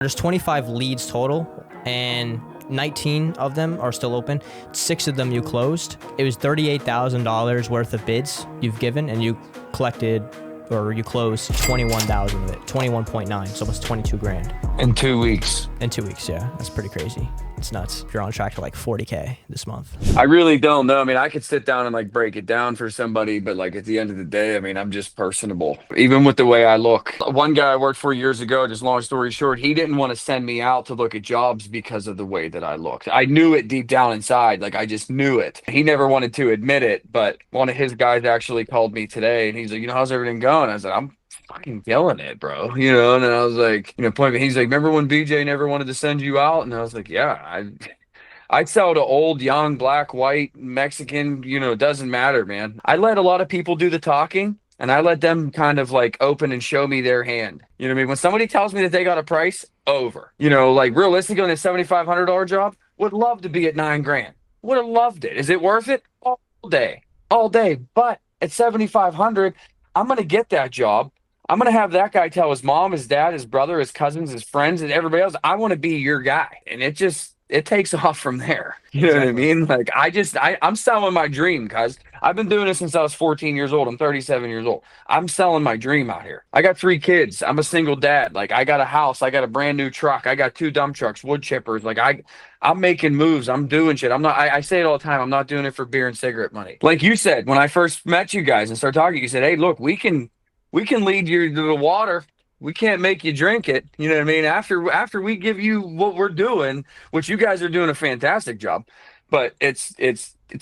There's 25 leads total, and 19 of them are still open. 6 of them you closed. It was $38,000 worth of bids you've given, and you collected, or you closed 21,000 of it, 21.9, so almost 22 grand. In 2 weeks. In 2 weeks, yeah. That's pretty crazy. It's nuts. You're on track to like 40K this month. I really don't know. I mean, I could sit down and like break it down for somebody, but like at the end of the day, I mean, I'm just personable, even with the way I look. One guy I worked for years ago, just long story short, he didn't want to send me out to look at jobs because of the way that I looked. I knew it deep down inside. Like I just knew it. He never wanted to admit it, but one of his guys actually called me today and he's like, how's everything going? I was like, I'm fucking killing it, bro. And then I was like, he's like, remember when BJ never wanted to send you out? And I was like, yeah, I'd sell to old, young, black, white, Mexican, it doesn't matter, man. I let a lot of people do the talking and I let them kind of like open and show me their hand. You know what I mean? When somebody tells me that they got a price, over. Like realistically on a $7,500 job, would love to be at 9 grand. Would have loved it. Is it worth it? All day. But at 7,500, I'm going to get that job. I'm going to have that guy tell his mom, his dad, his brother, his cousins, his friends, and everybody else, I want to be your guy. And it takes off from there. You know what I mean? Like I'm selling my dream, cuz I've been doing this since I was 14 years old. I'm 37 years old. I'm selling my dream out here. I got 3 kids. I'm a single dad. Like I got a house. I got a brand new truck. I got 2 dump trucks, wood chippers. Like I'm making moves. I'm doing shit. I say it all the time. I'm not doing it for beer and cigarette money. Like you said, when I first met you guys and started talking, you said, hey, look, we can lead you to the water. We can't make you drink it. You know what I mean? After we give you what we're doing, which you guys are doing a fantastic job, but it's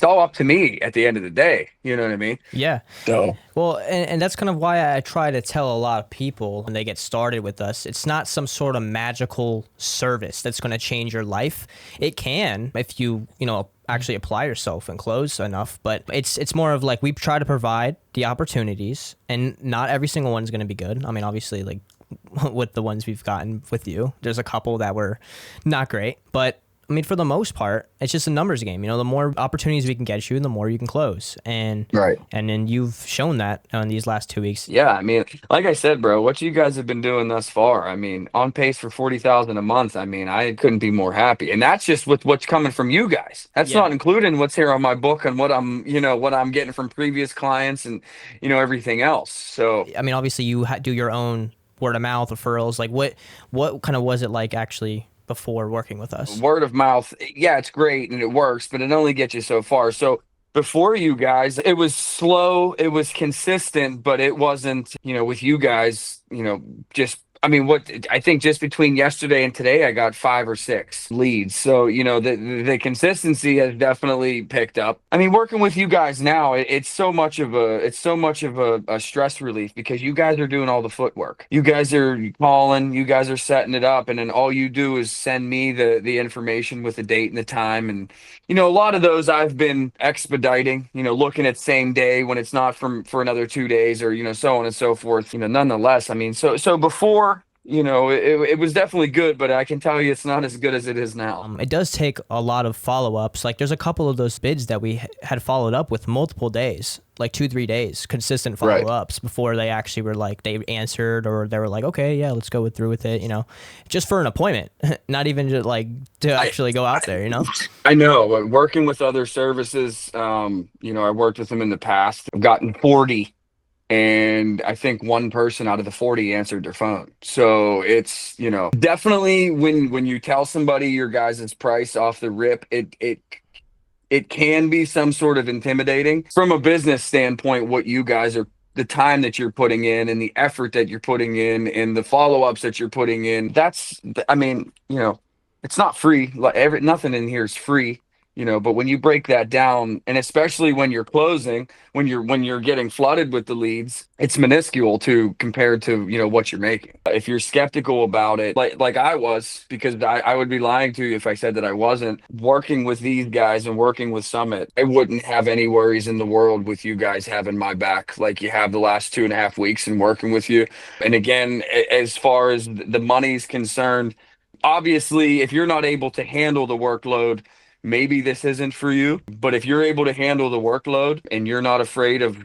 all up to me at the end of the day. You know what I mean? Yeah. So well, and that's kind of why I try to tell a lot of people when they get started with us, it's not some sort of magical service that's going to change your life. It can if you actually apply yourself and close enough, but it's more of like we try to provide the opportunities, and not every single one's going to be good. I mean, obviously, like with the ones we've gotten with you, there's a couple that were not great, but I mean, for the most part, it's just a numbers game. The more opportunities we can get you, the more you can close. And right. And then you've shown that in these last 2 weeks. Yeah, I mean, like I said, bro, what you guys have been doing thus far, I mean, on pace for 40,000 a month. I mean, I couldn't be more happy. And that's just with what's coming from you guys. That's not including what's here on my book and what I'm getting from previous clients and, everything else. So, I mean, obviously you do your own word of mouth referrals. Like what kind of was it like actually before working with us? Word of mouth, yeah, it's great and it works, but it only gets you so far. So before you guys, it was slow, it was consistent, but it wasn't, with you guys, just I think just between yesterday and today, I got 5 or 6 leads. So, the consistency has definitely picked up. I mean, working with you guys now, it's so much of a stress relief because you guys are doing all the footwork. You guys are calling, you guys are setting it up, and then all you do is send me the information with the date and the time. And, a lot of those I've been expediting, looking at same day when it's not for another 2 days or, so on and so forth. Nonetheless, I mean, so before, it was definitely good, but I can tell you it's not as good as it is now. It does take a lot of follow-ups. Like there's a couple of those bids that we had followed up with multiple days, like 2-3 days, consistent follow-ups before they actually were like, they answered or they were like, okay, yeah, let's go through with it, just for an appointment, not even just like to actually go out there, I know, working with other services, I worked with them in the past. I've gotten 40. And I think one person out of the 40 answered their phone. So it's, definitely when you tell somebody your guys' price off the rip, it can be some sort of intimidating. From a business standpoint, what you guys are, the time that you're putting in and the effort that you're putting in and the follow-ups that you're putting in, it's not free. Like nothing in here is free. But when you break that down, and especially when you're closing, when you're getting flooded with the leads, it's minuscule compared to, what you're making. If you're skeptical about it, like I was, because I would be lying to you if I said that I wasn't working with these guys and working with Summit, I wouldn't have any worries in the world with you guys having my back like you have the last 2.5 weeks and working with you. And again, as far as the money's concerned, obviously, if you're not able to handle the workload, maybe this isn't for you. But if you're able to handle the workload and you're not afraid of,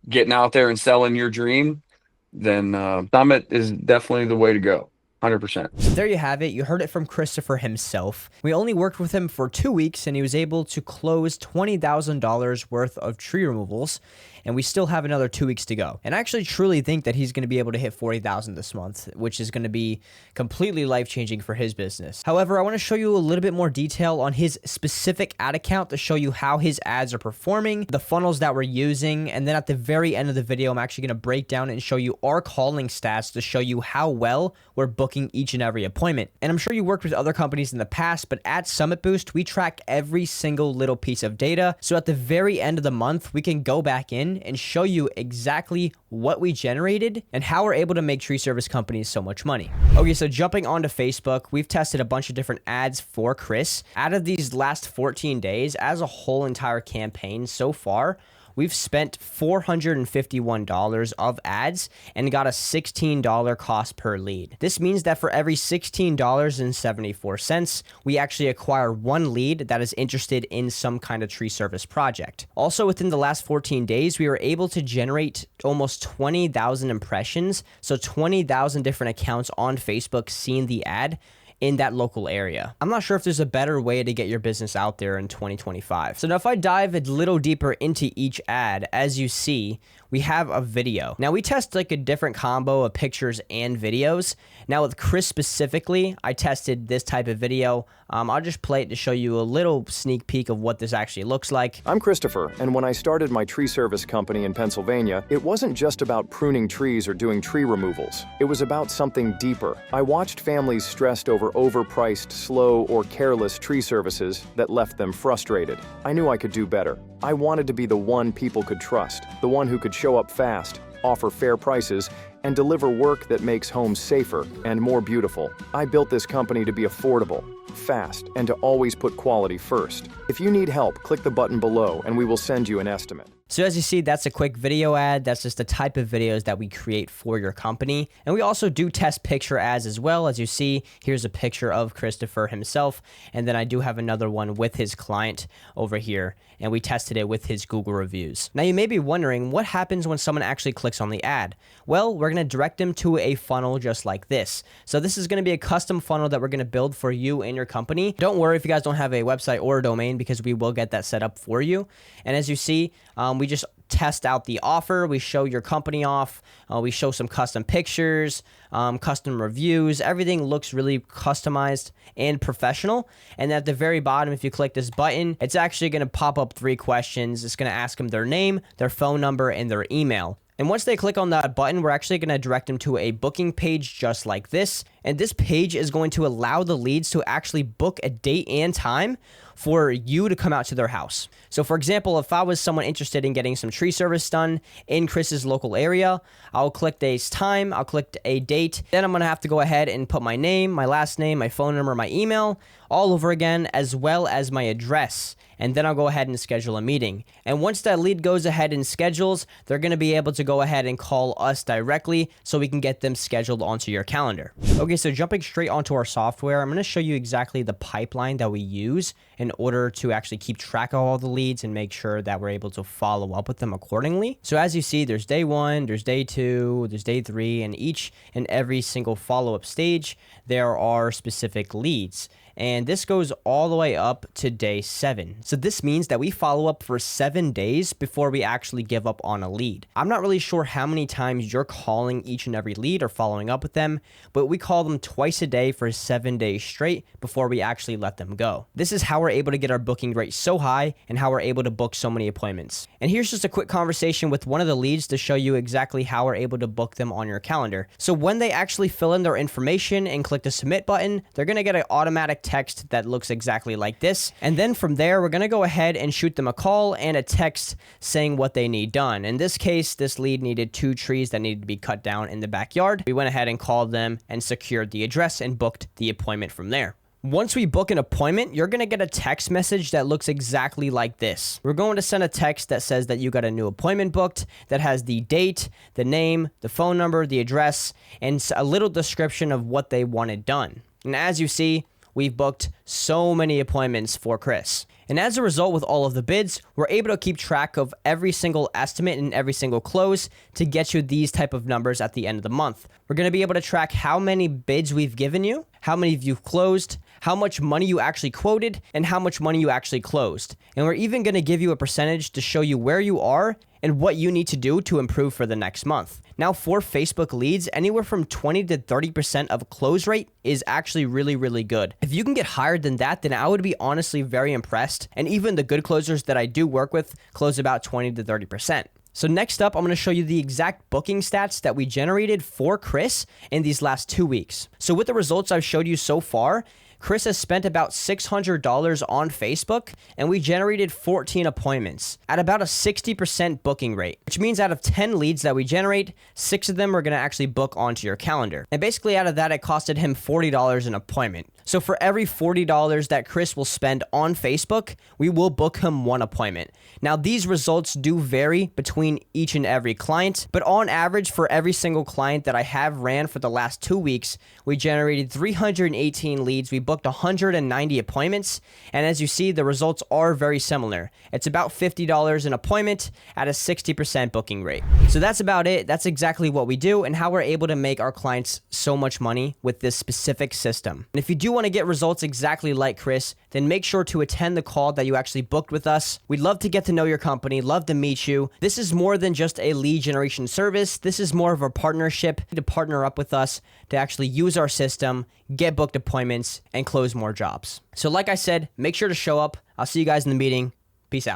getting out there and selling your dream, then Summit is definitely the way to go. 100%. So there you have it. You heard it from Christopher himself. We only worked with him for 2 weeks and he was able to close $20,000 worth of tree removals. And we still have another 2 weeks to go. And I actually truly think that he's going to be able to hit 40,000 this month, which is going to be completely life-changing for his business. However, I want to show you a little bit more detail on his specific ad account to show you how his ads are performing, the funnels that we're using, and then at the very end of the video, I'm actually going to break down and show you our calling stats to show you how well we're booking each and every appointment. And I'm sure you worked with other companies in the past, but at Summit Boost, we track every single little piece of data. So at the very end of the month, we can go back in and show you exactly what we generated and how we're able to make tree service companies so much money. Okay, so jumping onto Facebook, we've tested a bunch of different ads for Chris. Out of these last 14 days, as a whole entire campaign so far, we've spent $451 of ads and got a $16 cost per lead. This means that for every $16.74, we actually acquire one lead that is interested in some kind of tree service project. Also, within the last 14 days, we were able to generate almost 20,000 impressions, so 20,000 different accounts on Facebook seeing the ad in that local area. I'm not sure if there's a better way to get your business out there in 2025. So now if I dive a little deeper into each ad, as you see, we have a video. Now we test like a different combo of pictures and videos. Now with Chris specifically, I tested this type of video. I'll just play it to show you a little sneak peek of what this actually looks like. I'm Christopher, and when I started my tree service company in Pennsylvania, it wasn't just about pruning trees or doing tree removals. It was about something deeper. I watched families stressed over overpriced, slow, or careless tree services that left them frustrated. I knew I could do better. I wanted to be the one people could trust, the one who could show up fast, offer fair prices, and deliver work that makes homes safer and more beautiful. I built this company to be affordable, fast, and to always put quality first. If you need help, click the button below and we will send you an estimate. So as you see, that's a quick video ad. That's just the type of videos that we create for your company. And we also do test picture ads as well. As you see, here's a picture of Christopher himself. And then I do have another one with his client over here. And we tested it with his Google reviews. Now you may be wondering, what happens when someone actually clicks on the ad? Well, we're going to direct them to a funnel just like this. So this is going to be a custom funnel that we're going to build for you and your company. Don't worry if you guys don't have a website or a domain, because we will get that set up for you. And as you see, we just test out the offer. We show your company off. We show some custom pictures, custom reviews. Everything looks really customized and professional. And at the very bottom, if you click this button, it's actually going to pop up 3 questions. It's going to ask them their name, their phone number, and their email. And once they click on that button, we're actually going to direct them to a booking page just like this. And this page is going to allow the leads to actually book a date and time for you to come out to their house. So for example, if I was someone interested in getting some tree service done in Chris's local area, I'll click this time, I'll click a date, then I'm gonna have to go ahead and put my name, my last name, my phone number, my email, all over again, as well as my address. And then I'll go ahead and schedule a meeting. And once that lead goes ahead and schedules, they're gonna be able to go ahead and call us directly so we can get them scheduled onto your calendar. Okay, so jumping straight onto our software, I'm gonna show you exactly the pipeline that we use in order to actually keep track of all the leads and make sure that we're able to follow up with them accordingly. So as you see, there's day 1, there's day 2, there's day 3, and each and every single follow-up stage, there are specific leads. And this goes all the way up to day 7. So this means that we follow up for 7 days before we actually give up on a lead. I'm not really sure how many times you're calling each and every lead or following up with them, but we call them twice a day for 7 days straight before we actually let them go. This is how we're able to get our booking rate so high and how we're able to book so many appointments. And here's just a quick conversation with one of the leads to show you exactly how we're able to book them on your calendar. So when they actually fill in their information and click the submit button, they're going to get an automatic text that looks exactly like this. And then from there, we're going to go ahead and shoot them a call and a text saying what they need done. In this case, this lead needed 2 trees that needed to be cut down in the backyard. We went ahead and called them and secured the address and booked the appointment from there. Once we book an appointment, you're going to get a text message that looks exactly like this. We're going to send a text that says that you got a new appointment booked, that has the date, the name, the phone number, the address, and a little description of what they wanted done. And as you see, we've booked so many appointments for Chris. And as a result, with all of the bids, we're able to keep track of every single estimate and every single close to get you these type of numbers at the end of the month. We're going to be able to track how many bids we've given you, how many of you've closed, how much money you actually quoted, and how much money you actually closed. And we're even going to give you a percentage to show you where you are and what you need to do to improve for the next month. Now, for Facebook leads, anywhere from 20 to 30% of close rate is actually really, really good. If you can get higher than that, then I would be honestly very impressed. And even the good closers that I do work with close about 20 to 30%. So next up, I'm going to show you the exact booking stats that we generated for Chris in these last 2 weeks. So with the results I've showed you so far, Chris has spent about $600 on Facebook, and we generated 14 appointments at about a 60% booking rate, which means out of 10 leads that we generate, 6 of them are going to actually book onto your calendar. And basically out of that, it costed him $40 an appointment. So for every $40 that Chris will spend on Facebook, we will book him 1 appointment. Now, these results do vary between each and every client, but on average, for every single client that I have ran for the last 2 weeks, we generated 318 leads. We booked 190 appointments, and as you see, the results are very similar. It's about $50 an appointment at a 60% booking rate. So that's about it. That's exactly what we do and how we're able to make our clients so much money with this specific system. And if you do want to get results exactly like Chris, then make sure to attend the call that you actually booked with us. We'd love to get to know your company, love to meet you. This is more than just a lead generation service. This is more of a partnership to partner up with us to actually use our system, get booked appointments, and close more jobs. So like I said, make sure to show up. I'll see you guys in the meeting. Peace out.